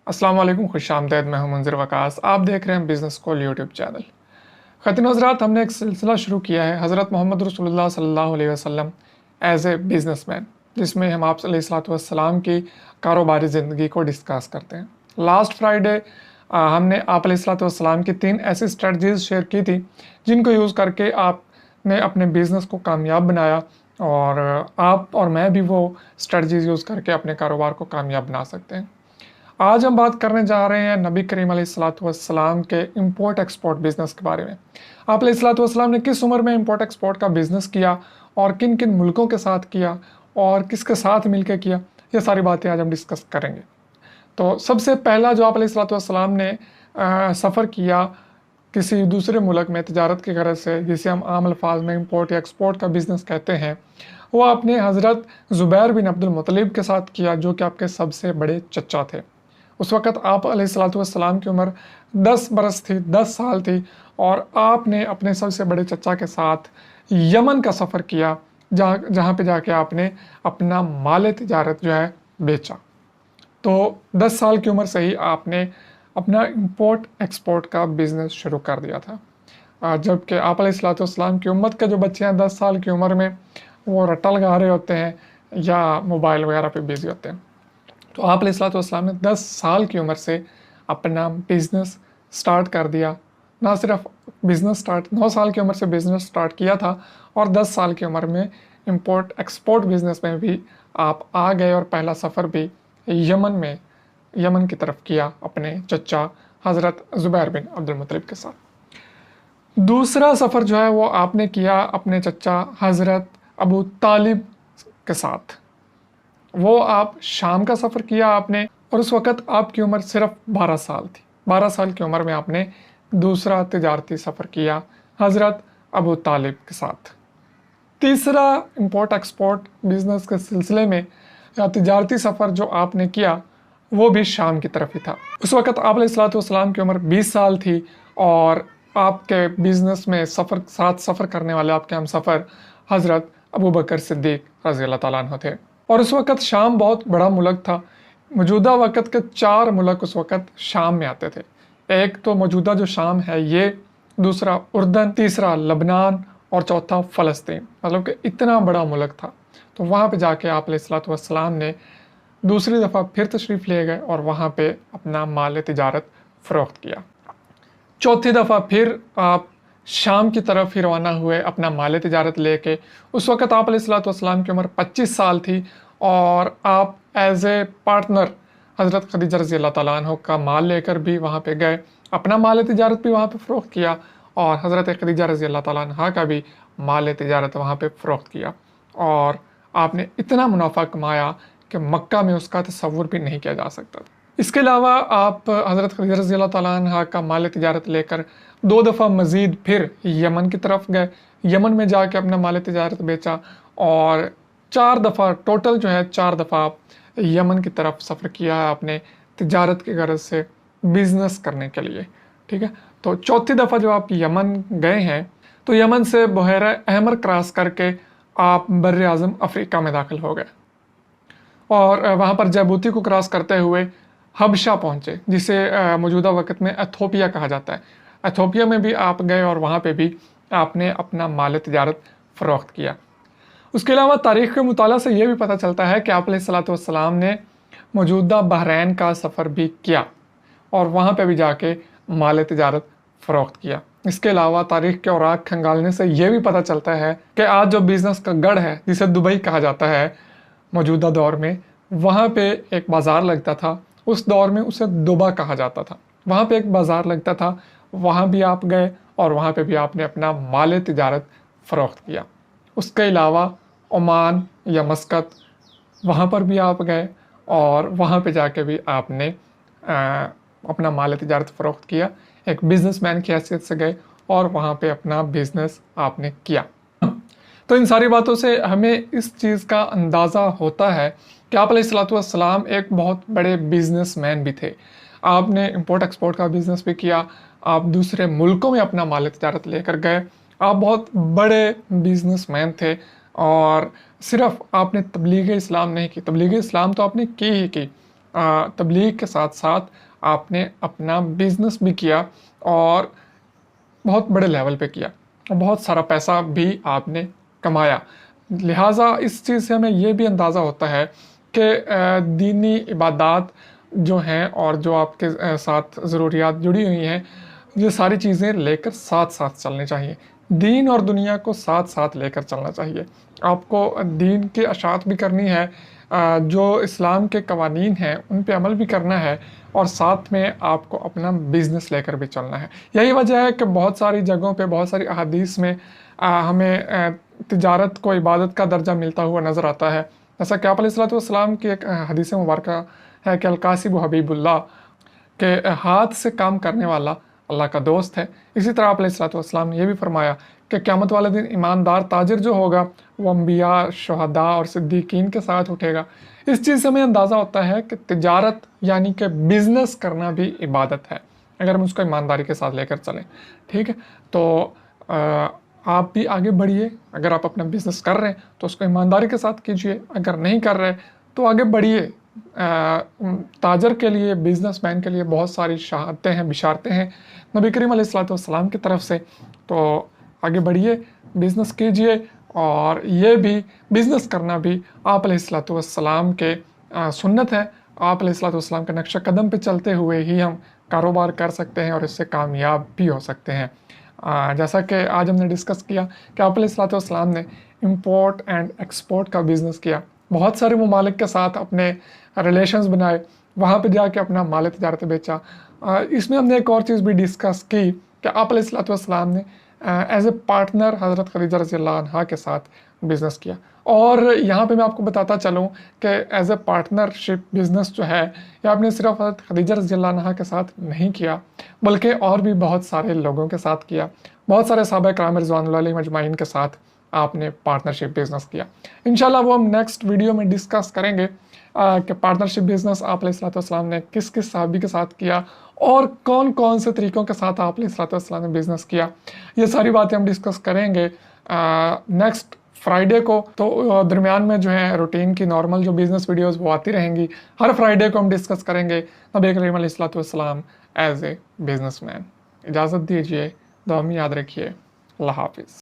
अस्सलाम वालेकुम, खुश आमदीद। मैं हूं मंजर वकास। आप देख रहे हैं बिज़नेस कॉल यूट्यूब चैनल। ख़वातीन हज़रात, हमने एक सिलसिला शुरू किया है हज़रत मोहम्मद रसूलुल्लाह सल्लल्लाहु अलैहि वसल्लम एज़ ए बिज़नेसमैन, जिसमें हम आप अलैहिस्सलाम की कारोबारी ज़िंदगी को डिस्कस करते हैं। लास्ट फ्राइडे हमने आप अलैहिस्सलाम की 3 ऐसी स्ट्रेटजीज़ शेयर की थी जिनको यूज़ करके आपने अपने बिज़नेस को कामयाब बनाया, और आप और मैं भी वो स्ट्रेटजीज़ यूज़ करके अपने कारोबार को कामयाब बना सकते हैं। आज हम बात करने जा रहे हैं नबी करीम अलैहिस्सलाम के इंपोर्ट एक्सपोर्ट बिज़नेस के बारे में। आप अलैहिस्सलाम ने किस उम्र में इंपोर्ट एक्सपोर्ट का बिज़नेस किया और किन किन मुल्कों के साथ किया और किसके साथ मिलकर किया, ये सारी बातें आज हम डिस्कस करेंगे। तो सबसे पहला जो आप अलैहिस्सलाम ने सफ़र किया किसी दूसरे मुल्क में तिजारत की गरज से, जिसे हम आम अल्फाज में इंपोर्ट या एक्सपोर्ट का बिज़नेस कहते हैं, वो आपने हज़रत ज़ुबैर बिन अब्दुल मुत्तलिब के साथ किया, जो कि आपके सबसे बड़े चचा थे। उस वक़्त आप अलैहिस्सलाम की उम्र 10 बरस थी, 10 साल थी, और आपने अपने सबसे बड़े चचा के साथ यमन का सफ़र किया, जहाँ पे जाके आपने अपना माल तिजारत जो है बेचा। तो 10 साल की उम्र से ही आपने अपना इंपोर्ट एक्सपोर्ट का बिज़नेस शुरू कर दिया था। जबकि आप अलैहिस्सलाम की उम्मत के जो बच्चे हैं 10 साल की उम्र में, वो रट्टा लगा रहे होते हैं या मोबाइल वगैरह पे बिज़ी होते हैं। तो आप अलैहिस्सलाम ने 10 साल की उम्र से अपना बिज़नेस स्टार्ट कर दिया। ना सिर्फ बिज़नेस स्टार्ट, 9 साल की उम्र से बिज़नेस स्टार्ट किया था, और 10 साल की उम्र में इंपोर्ट एक्सपोर्ट बिज़नेस में भी आप आ गए, और पहला सफ़र भी यमन की तरफ किया अपने चचा हज़रत ज़ुबैर बिन अब्दुल मुत्तलिब के साथ। दूसरा सफ़र जो है वो आपने किया अपने चचा हज़रत अबू तालिब के साथ। वो आप शाम का सफ़र किया आपने, और उस वक़्त आपकी उम्र सिर्फ 12 साल थी। 12 साल की उम्र में आपने दूसरा तिजारती सफ़र किया हज़रत अबू तालिब के साथ। तीसरा इंपोर्ट एक्सपोर्ट बिज़नेस के सिलसिले में या तिजारती सफ़र जो आपने किया, वो भी शाम की तरफ ही था। उस वक़्त आप अलैहिस्सलाम की उम्र 20 साल थी, और आपके बिज़नेस में साथ सफ़र करने वाले आपके हम सफ़र हज़रत अबू बकर सिद्दीक़ रज़ी अल्लाह तआला अन्हु थे। और उस वक़्त शाम बहुत बड़ा मुल्क था। मौजूदा वक़्त के 4 मुल्क उस वक़्त शाम में आते थे। एक तो मौजूदा जो शाम है ये, दूसरा उर्दन, तीसरा लबनान, और चौथा फ़लस्तीन। मतलब कि इतना बड़ा मुल्क था। तो वहाँ पे जाके आप अलैहिस्सलाम ने दूसरी दफ़ा फिर तशरीफ़ ले गए, और वहाँ पे अपना माल तिजारत फ़रोख्त किया। चौथी दफ़ा फिर आप शाम की तरफ ही रवाना हुए अपना माल तिजारत लेके। उस वक़्त आप अलैहिस्सलाम की उम्र 25 साल थी, और आप एज़ ए पार्टनर हज़रत खदीजा रज़ी अल्लाह तआला अन्हा का माल लेकर भी वहाँ पे गए, अपना माल तिजारत भी वहाँ पे फ़रोख्त किया, और हज़रत खदीजा रज़ी अल्लाह तआला अन्हा का भी माल तिजारत वहाँ पे फ़रोख्त किया। और आपने इतना मुनाफा कमाया कि मक्का में उसका तसव्वुर भी नहीं किया जा सकता। इसके अलावा आप हज़रत खदीजा रज़ी अल्लाह तआला अन्हा का माल तिजारत लेकर 2 दफ़ा मज़ीद फिर यमन की तरफ गए। यमन में जाके अपना माल तिजारत बेचा, और 4 दफ़ा टोटल जो है 4 दफ़ा यमन की तरफ सफ़र किया है आपने तिजारत की गरज से, बिज़नेस करने के लिए। ठीक है, तो चौथी दफ़ा जब आप यमन गए हैं, तो यमन से बहरा अहमर क्रॉस करके आप बर्र आज़म अफ्रीका में दाखिल हो गए, और वहाँ पर जबूती को क्रॉस करते हुए हबशा पहुँचे, जिसे मौजूदा वक़्त में एथोपिया कहा जाता है। एथोपिया में भी आप गए, और वहाँ पे भी आपने अपना माल तिजारत फ़रोख्त किया। उसके अलावा तारीख़ के मुताला से ये भी पता चलता है कि आप अलैहिस्सलाम ने मौजूदा बहरैन का सफ़र भी किया, और वहाँ पे भी जाके माल तिजारत फ़रोख्त किया। इसके अलावा तारीख़ के औराक खंगालने से ये भी पता चलता है कि आज जो बिज़नेस का गढ़ है, जिसे दुबई कहा जाता है मौजूदा दौर में, वहाँ पे एक बाज़ार लगता था। उस दौर में उसे दुबा कहा जाता था। वहाँ पे एक बाज़ार लगता था, वहाँ भी आप गए, और वहाँ पे भी आपने अपना माल तिजारत फ़रोख्त किया। उसके अलावा ओमान या मस्कत, वहाँ पर भी आप गए, और वहाँ पे जाके भी आपने अपना माल तिजारत फ़रोख्त किया। एक बिज़नेसमैन की हैसियत से गए, और वहाँ पे अपना बिज़नेस आपने किया। तो इन सारी बातों से हमें इस चीज़ का अंदाज़ा होता है कि आप अलैहिस्सलाम एक बहुत बड़े बिज़नेसमैन भी थे। आपने इंपोर्ट एक्सपोर्ट का बिज़नेस भी किया, आप दूसरे मुल्कों में अपना माल तिजारत लेकर गए, आप बहुत बड़े बिज़नेसमैन थे। और सिर्फ आपने तबलीग इस्लाम नहीं की, तबलीग इस्लाम तो आपने की ही की, तबलीग के साथ साथ आपने अपना बिज़नेस भी किया और बहुत बड़े लेवल पे किया और बहुत सारा पैसा भी आपने कमाया। लिहाजा इस चीज़ से हमें ये भी अंदाज़ा होता है कि दीनी इबादत जो हैं और जो आपके साथ ज़रूरियात जुड़ी हुई हैं, ये सारी चीज़ें लेकर साथ साथ चलनी चाहिए। दीन और दुनिया को साथ साथ लेकर चलना चाहिए। आपको दीन की अशात भी करनी है, जो इस्लाम के कवानीन हैं उन पे अमल भी करना है और साथ में आपको अपना बिज़नेस लेकर भी चलना है। यही वजह है कि बहुत सारी जगहों पे, बहुत सारी अहादीस में हमें तिजारत को इबादत का दर्जा मिलता हुआ नज़र आता है। जैसा कि आप अलैहिस्सलाम की एक हदीस मुबारक है कि अल-कासिबु हबीबुल्लाह, के हाथ से काम करने वाला अल्लाह का दोस्त है। इसी तरह आप अलैहिस्सलाम ने यह भी फरमाया कि क़यामत वाले दिन ईमानदार ताजिर जो होगा वो अम्बिया, शुहदा और सिद्दीकीन के साथ उठेगा। इस चीज़ से हमें अंदाज़ा होता है कि तिजारत यानी कि बिज़नेस करना भी इबादत है, अगर हम उसको ईमानदारी के साथ लेकर चलें। ठीक है, तो आप भी आगे बढ़िए। अगर आप अपना बिज़नेस कर रहे हैं तो उसको ईमानदारी के साथ कीजिए, अगर नहीं कर रहे तो आगे बढ़िए। ताजर के लिए, बिज़नेसमैन के लिए बहुत सारी शहादतें हैं, बिशारतें हैं नबी करीम अलैहिस्सलाम की तरफ से। तो आगे बढ़िए, बिज़नेस कीजिए और ये भी बिज़नेस करना भी आप अलैहिस्सलाम के सुन्नत है। आप अलैहिस्सलाम के नक्शे कदम पे चलते हुए ही हम कारोबार कर सकते हैं और इससे कामयाब भी हो सकते हैं। जैसा कि आज हमने डिस्कस किया कि आप अलैहिस्सलाम ने इंपोर्ट एंड एक्सपोर्ट का बिज़नेस किया, बहुत सारे ममालिक के साथ अपने रिलेशंस बनाए, वहाँ पे जाके अपना माल तिजारत बेचा। इसमें हमने एक और चीज़ भी डिस्कस की कि आप अलैहिस्सलाम ने एज ए पार्टनर हज़रत खदीजा रज़ियल्लाहु अन्हा के साथ बिज़नेस किया। और यहाँ पे मैं आपको बताता चलूँ कि एज ए पार्टनरशिप बिज़नेस जो है ये आपने सिर्फ हज़रत खदीजा रज़ियल्लाहु अन्हा के साथ नहीं किया, बल्कि और भी बहुत सारे लोगों के साथ किया। बहुत सारे सहाबा किराम रिज़वानुल्लाह अलैहिम अजमाइन के साथ आपने पार्टनरशिप बिज़नेस किया। इंशाल्लाह वो हम नेक्स्ट वीडियो में डिस्कस करेंगे कि पार्टनरशिप बिज़नेस आप अलैहिस्सलाम ने किस किस सहाबी के साथ किया और कौन कौन से तरीक़ों के साथ आप अलैहिस्सलाम ने बिज़नेस किया। ये सारी बातें हम डिस्कस करेंगे नेक्स्ट फ्राइडे को। तो दरमियान में जो है रूटीन की नॉर्मल जो बिज़नेस वीडियोस वो आती रहेंगी। हर फ्राइडे को हम डिस्कस करेंगे नबी करीम अलैहिस्सलाम एज ए बिज़नेसमैन। इजाज़त दीजिए, दुआ में याद रखिए। अल्लाह हाफ़िज़।